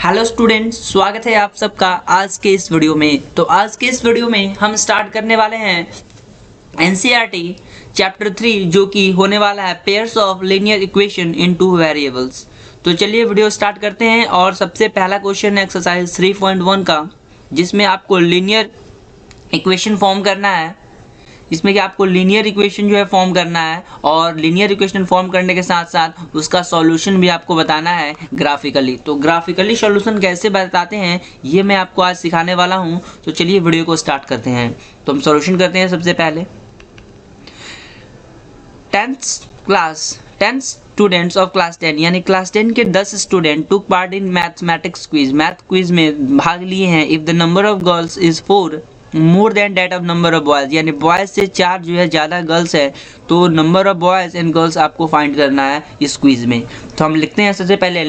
Hello students, स्वागत है आप सबका आज के इस वीडियो में। तो आज के इस वीडियो में हम स्टार्ट करने वाले हैं एनसीईआरटी चैप्टर 3 जो कि होने वाला है pairs of linear equation in two variables. तो चलिए वीडियो स्टार्ट करते हैं। और सबसे पहला क्वेश्चन है एक्सरसाइज 3.1 का, जिसमें आपको लीनियर इक्वेशन फॉर्म करना है। इसमें कि आपको लीनियर इक्वेशन जो है फॉर्म करना है, और लीनियर इक्वेशन फॉर्म करने के साथ साथ उसका सॉल्यूशन भी आपको बताना है ग्राफिकली। तो ग्राफिकली सॉल्यूशन कैसे बताते हैं ये मैं आपको आज सिखाने वाला हूं। तो चलिए वीडियो को स्टार्ट करते हैं। तो हम सॉल्यूशन करते हैं। सबसे पहले 10 स्टूडेंट्स ऑफ क्लास 10 यानी क्लास 10 के 10 student took part in mathematics quiz, math quiz में भाग लिए हैं। If the number of girls is 4 more than that of number of boys, यानी बॉयज से 4 जो है ज़्यादा गर्ल्स है, तो number of boys and girls आपको फाइंड करना है इस क्विज में। तो हम लिखते हैं सबसे पहले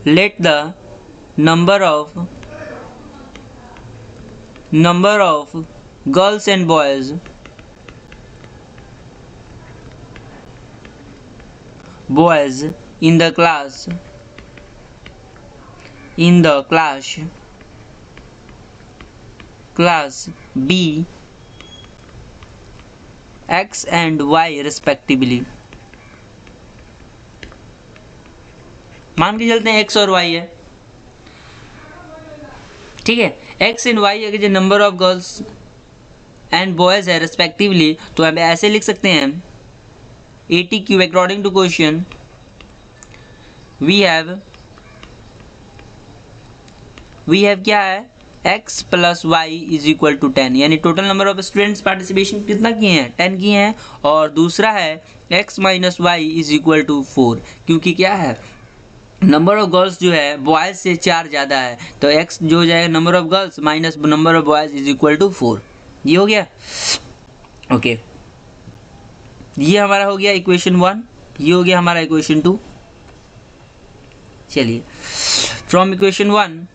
let the number of girls and boys in the class B X and Y respectively। मान के चलते हैं X और Y है, ठीक है। X एंड Y अगर जो number of girls and boys है रेस्पेक्टिवली, तो हम ऐसे लिख सकते हैं ATQ according to question we have क्या है x plus y is equal to 10, यानी total number of students participation कितना किए हैं 10 किए हैं। और दूसरा है x minus y is equal to 4, क्योंकि क्या है नंबर ऑफ गर्ल्स जो है बॉयज से 4 ज़्यादा है, तो x जो हो जाएगा number of girls minus number of boys is equal to 4। ये हो गया ओके। ये हमारा हो गया इक्वेशन 1, ये हो गया हमारा इक्वेशन 2। चलिए from equation 1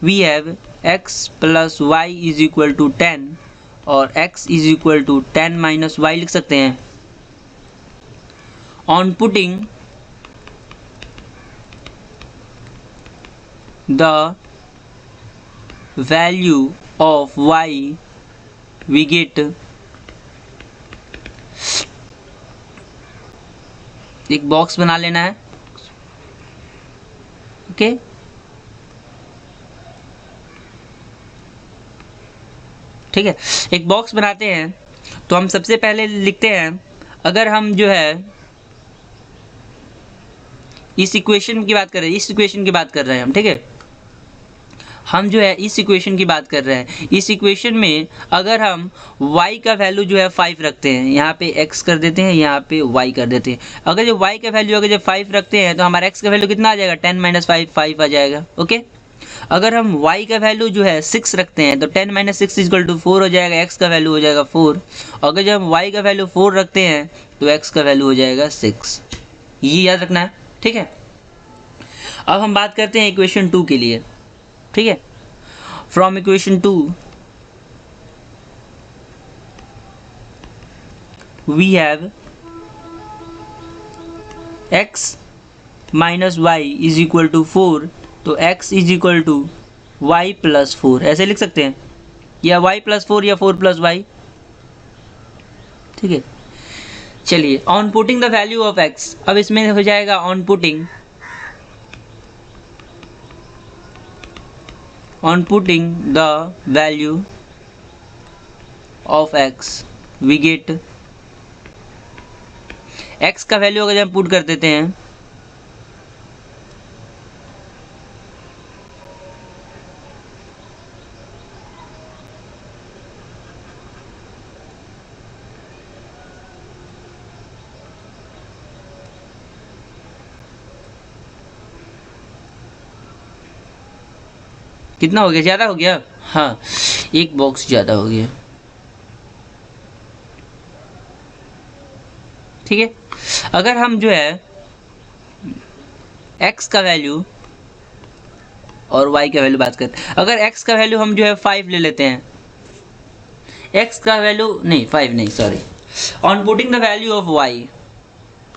we have x plus y is equal to 10 और x is equal to 10 minus y लिख सकते हैं। On putting the value of y we get एक बॉक्स बना लेना है, ओके। ठीक है, एक बॉक्स बनाते हैं। तो हम सबसे पहले लिखते हैं, अगर हम जो है इस इक्वेशन की बात कर रहे हैं हम, ठीक है। हम जो है इस इक्वेशन की बात कर रहे हैं। इस इक्वेशन में अगर हम y का वैल्यू जो है 5 रखते हैं, यहाँ पे x कर देते हैं, यहाँ पे y कर देते हैं। अगर जो y का वैल्यू अगर जब 5 रखते हैं तो हमारा x का वैल्यू कितना आ जाएगा 10 माइनस 5 आ जाएगा, ओके। अगर हम y का वैल्यू जो है 6 रखते हैं तो 10 माइनस 6 इक्वल टू 4 हो जाएगा, x का वैल्यू हो जाएगा 4। अगर जब हम y का वैल्यू 4 रखते हैं तो x का वैल्यू हो जाएगा 6। ये याद रखना है, ठीक है। अब हम बात करते हैं इक्वेशन 2 के लिए, ठीक है। From equation 2 we have x minus y is equal to 4, तो x is equal to y plus 4 ऐसे लिख सकते हैं, या y प्लस 4 या 4 प्लस वाई, ठीक है। चलिए on putting the value of x, अब इसमें हो जाएगा on putting the value of x we get x का वैल्यू अगर हम पुट कर देते हैं कितना हो गया, ज़्यादा हो गया, हाँ एक बॉक्स ज़्यादा हो गया, ठीक है। अगर हम जो है x का वैल्यू और y का वैल्यू बात करते हैं, अगर x का वैल्यू हम जो है 5 ले लेते हैं, x का वैल्यू नहीं 5 नहीं sorry, on putting the value of y,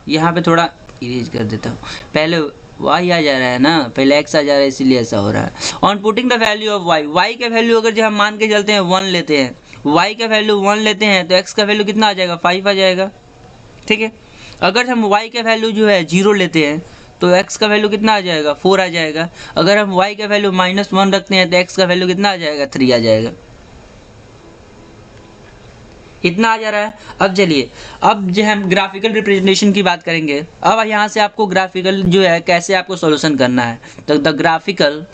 यहाँ पे थोड़ा इरेज कर देता हूँ, पहले y आ जा रहा है ना, पहले x आ जा रहा है इसीलिए ऐसा हो रहा है। On putting the value of y, y का वैल्यू अगर जो हम मान के चलते हैं 1 लेते हैं, y का वैल्यू 1 लेते हैं तो x का वैल्यू कितना आ जाएगा 5 आ जाएगा, ठीक है। अगर हम y का वैल्यू जो है 0 लेते हैं तो x का वैल्यू कितना आ जाएगा 4 आ जाएगा। अगर हम y का वैल्यू -1 रखते हैं तो x का वैल्यू कितना आ जाएगा 3 आ जाएगा। इतना आ जा रहा है। अब चलिए, अब जो हम ग्राफिकल रिप्रेजेंटेशन की बात करेंगे। अब यहाँ से आपको ग्राफिकल जो है कैसे आपको सॉल्यूशन करना है, तो the graphical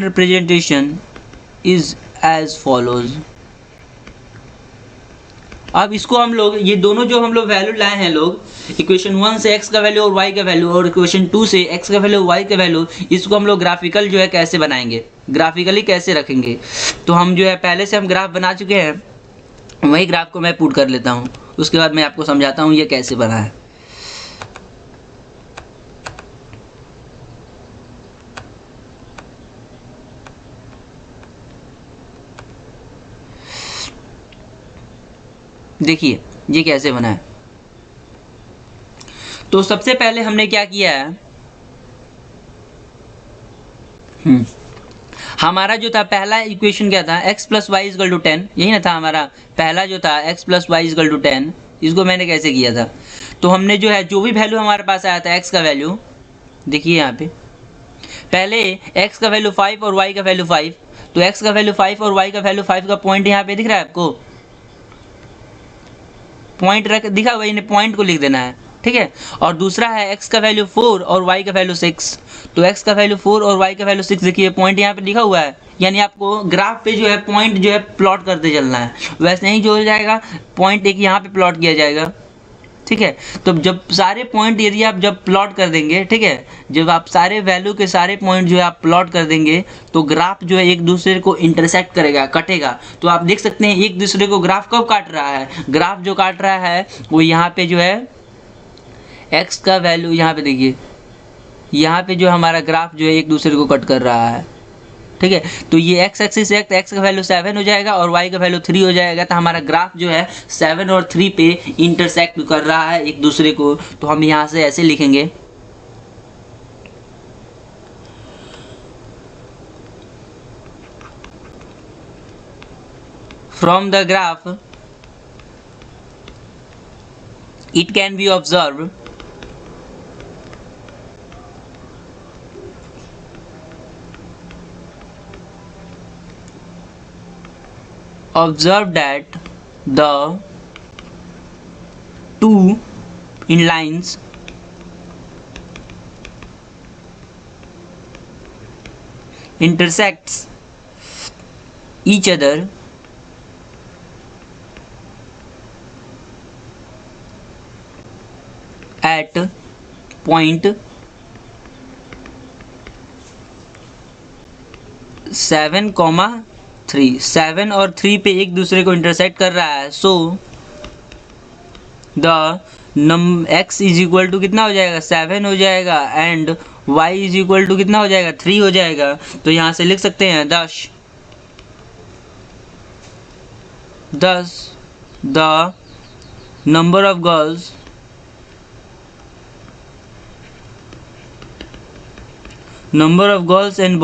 representation is as follows. अब इसको हम लोग, ये दोनों जो हम लोग वैल्यू लाए हैं लोग, इक्वेशन 1 से x का वैल्यू और y का वैल्यू, और इक्वेशन 2 से x का वैल्यू y का वैल्यू, इसको हम लोग ग्राफिकल जो है कैसे बनाएंगे, ग्राफिकली कैसे रखेंगे। तो हम जो है पहले से हम ग्राफ बना चुके हैं, वही ग्राफ को मैं पुट कर लेता हूँ, उसके बाद मैं आपको समझाता हूँ ये कैसे बना है। देखिए ये कैसे बना है। तो सबसे पहले हमने क्या किया है, हमारा जो था पहला इक्वेशन क्या था, x + y = 10, यही ना था हमारा पहला जो था, x + y = 10। इसको मैंने कैसे किया था, तो हमने जो है जो भी वैल्यू हमारे पास आया था x का वैल्यू, देखिए यहाँ पे पहले x का वैल्यू 5 और y का वैल्यू 5, तो x का वैल्यू 5 और y का वैल्यू 5 का पॉइंट यहाँ पे दिख रहा है आपको, पॉइंट रख दिखा हुआ, इन्हें पॉइंट को लिख देना है, ठीक है। और दूसरा है x का वैल्यू 4 और y का वैल्यू 6, तो x का वैल्यू 4 और y का वैल्यू 6, देखिए पॉइंट यहाँ पे लिखा हुआ है, यानी आपको ग्राफ पे जो है पॉइंट जो है प्लॉट करते चलना है। वैसे ही जो हो जाएगा पॉइंट एक यहाँ पे प्लॉट किया जाएगा, ठीक है। तो जब सारे पॉइंट यदि आप जब प्लॉट कर देंगे, ठीक है, जब आप सारे वैल्यू के सारे पॉइंट जो है आप प्लॉट कर देंगे तो ग्राफ जो है एक दूसरे को इंटरसेक्ट करेगा, कटेगा। तो आप देख सकते हैं एक दूसरे को ग्राफ कब काट रहा है, ग्राफ जो काट रहा है वो यहाँ पे जो है x का वैल्यू, यहाँ पे देखिए, यहाँ पे जो हमारा ग्राफ जो है एक दूसरे को कट कर रहा है, ठीक है। तो ये x एक्सिस है, तो x का वैल्यू 7 हो जाएगा और y का वैल्यू 3 हो जाएगा। तो हमारा ग्राफ जो है 7 और 3 पे इंटरसेक्ट कर रहा है एक दूसरे को। तो हम यहाँ से ऐसे लिखेंगे, from the graph it can be observe that the two in lines intersects each other at point 7,3, 7 और 3 पे एक दूसरे को इंटरसेक्ट कर रहा है। सो द x = कितना हो जाएगा 7 हो जाएगा एंड y = कितना हो जाएगा 3 हो जाएगा। तो यहाँ से लिख सकते हैं 10 the number of girls and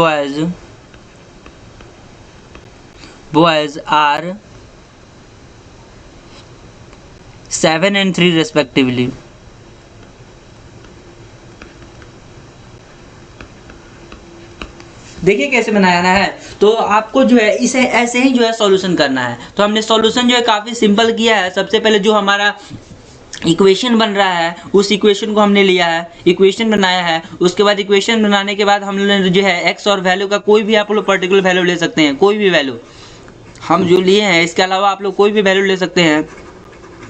boys are 7 and 3 respectively। देखिए कैसे बनाना है। तो आपको जो है इसे ऐसे ही जो है सॉल्यूशन करना है। तो हमने सॉल्यूशन जो है काफ़ी सिंपल किया है। सबसे पहले जो हमारा इक्वेशन बन रहा है उस इक्वेशन को हमने लिया है, इक्वेशन बनाया है। उसके बाद इक्वेशन बनाने के बाद हम लोग जो है एक्स और वैल्यू का कोई भी आप लोग पर्टिकुलर वैल्यू ले सकते हैं, कोई भी वैल्यू हम जो लिए हैं। इसके अलावा आप लोग कोई भी वैल्यू ले सकते हैं।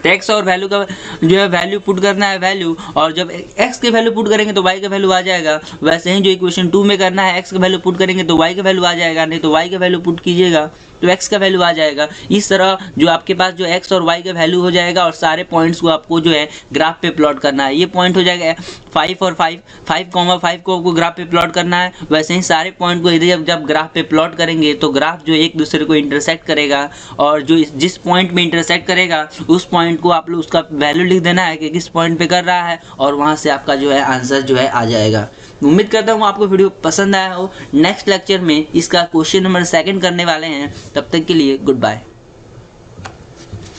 तो एक्स और वैल्यू का जो है वैल्यू पुट करना है वैल्यू, और जब एक्स के वैल्यू पुट करेंगे तो वाई का वैल्यू आ जाएगा। वैसे ही जो इक्वेशन 2 में करना है एक्स का वैल्यू पुट करेंगे तो वाई का वैल्यू आ जाएगा, नहीं तो वाई का वैल्यू पुट कीजिएगा तो x का वैल्यू आ जाएगा। इस तरह जो आपके पास जो x और y का वैल्यू हो जाएगा और सारे पॉइंट्स को आपको जो है ग्राफ पे प्लॉट करना है। ये पॉइंट हो जाएगा 5 और 5, 5,5 को आपको ग्राफ पे प्लॉट करना है। वैसे ही सारे पॉइंट को इधर जब ग्राफ पे प्लॉट करेंगे तो ग्राफ जो एक दूसरे को इंटरसेक्ट करेगा और जो जिस पॉइंट में इंटरसेक्ट करेगा उस पॉइंट को आप लोग उसका वैल्यू लिख देना है कि किस पॉइंट पे कर रहा है और वहाँ से आपका जो है आंसर जो है आ जाएगा। उम्मीद करता हूँ आपको वीडियो पसंद आया हो। नेक्स्ट लेक्चर में इसका क्वेश्चन नंबर 2 करने वाले हैं। तब तक के लिए गुड बाय।